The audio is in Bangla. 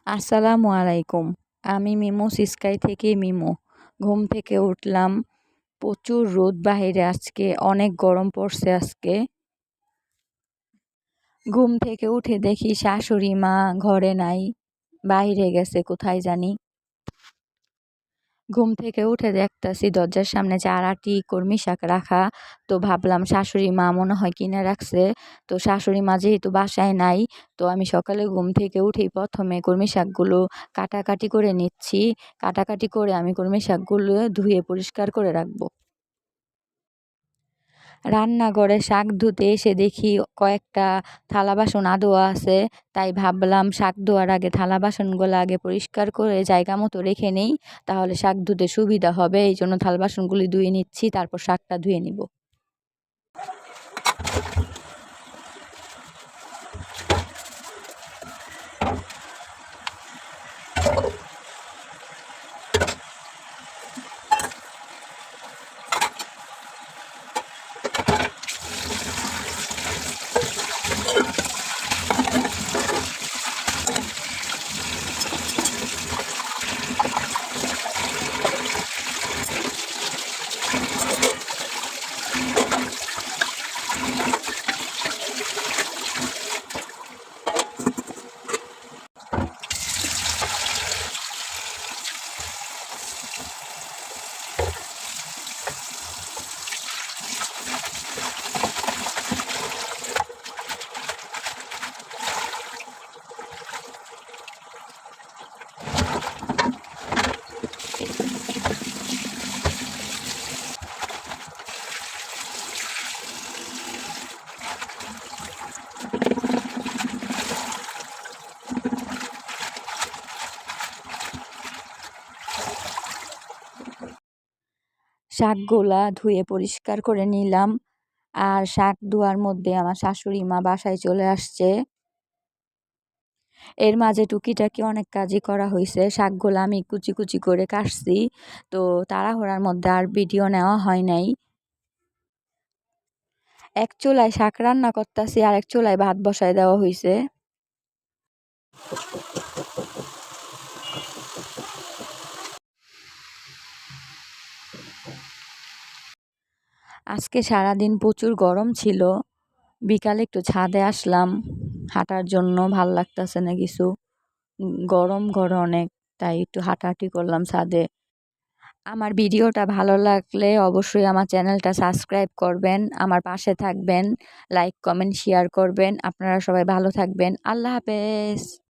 আসসালামু আলাইকুম। আমি মিমো সিস্কাই থেকে মিমো। ঘুম থেকে উঠলাম, প্রচুর রোদ বাহিরে আজকে, অনেক গরম পড়ছে আজকে। ঘুম থেকে উঠে দেখি শাশুড়ি মা ঘরে নাই, বাহিরে গেছে কোথায় জানি। ঘুম থেকে উঠে দেখতাছি দরজার সামনে ৪ আটি কলমি শাক রাখা। তো ভাবলাম শাশুড়ি মা মনে হয় কিনে রাখছে। তো শাশুড়ি মা যেহেতু বাসায় নাই, তো আমি সকালে ঘুম থেকে উঠেই প্রথমে কলমি শাকগুলো কাটাকাটি করে নিচ্ছি। কাটাকাটি করে আমি কলমি শাকগুলো ধুয়ে পরিষ্কার করে রাখবো। রান্নাঘরে শাক ধুতে এসে দেখি কয়েকটা থালা বাসন আধোয়া আছে। তাই ভাবলাম শাক ধোয়ার আগে থালা বাসনগুলো আগে পরিষ্কার করে জায়গা মতো রেখে নেই, তাহলে শাক ধুতে সুবিধা হবে। এই জন্য থালা বাসনগুলি ধুয়ে নিচ্ছি, তারপর শাকটা ধুয়ে নিব। শাকগুলা ধুয়ে পরিষ্কার করে নিলাম। আর শাক ধোয়ার মধ্যে আমার শাশুড়ি মা বাসায় চলে আসছে। এর মাঝে টুকিটাকি অনেক কাজই করা হয়েছে। শাকগুলো আমি কুচি কুচি করে কাটছি। তো তাড়াহুড়ার মধ্যে আর ভিডিও নেওয়া হয় নাই। এক চুলায় শাক রান্না করতেছি, আর এক চুলায় ভাত বসায় দেওয়া হয়েছে। আজকে সারাদিন প্রচুর গরম ছিল। বিকালে একটু ছাদে আসলাম হাঁটার জন্য, ভাল লাগতেছে না কিছু, গরম ঘরে অনেক, তাই একটু হাঁটাহাঁটি করলাম ছাদে। আমার ভিডিওটা ভালো লাগলে অবশ্যই আমার চ্যানেলটা সাবস্ক্রাইব করবেন, আমার পাশে থাকবেন, লাইক কমেন্ট শেয়ার করবেন। আপনারা সবাই ভালো থাকবেন। আল্লাহ হাফেজ।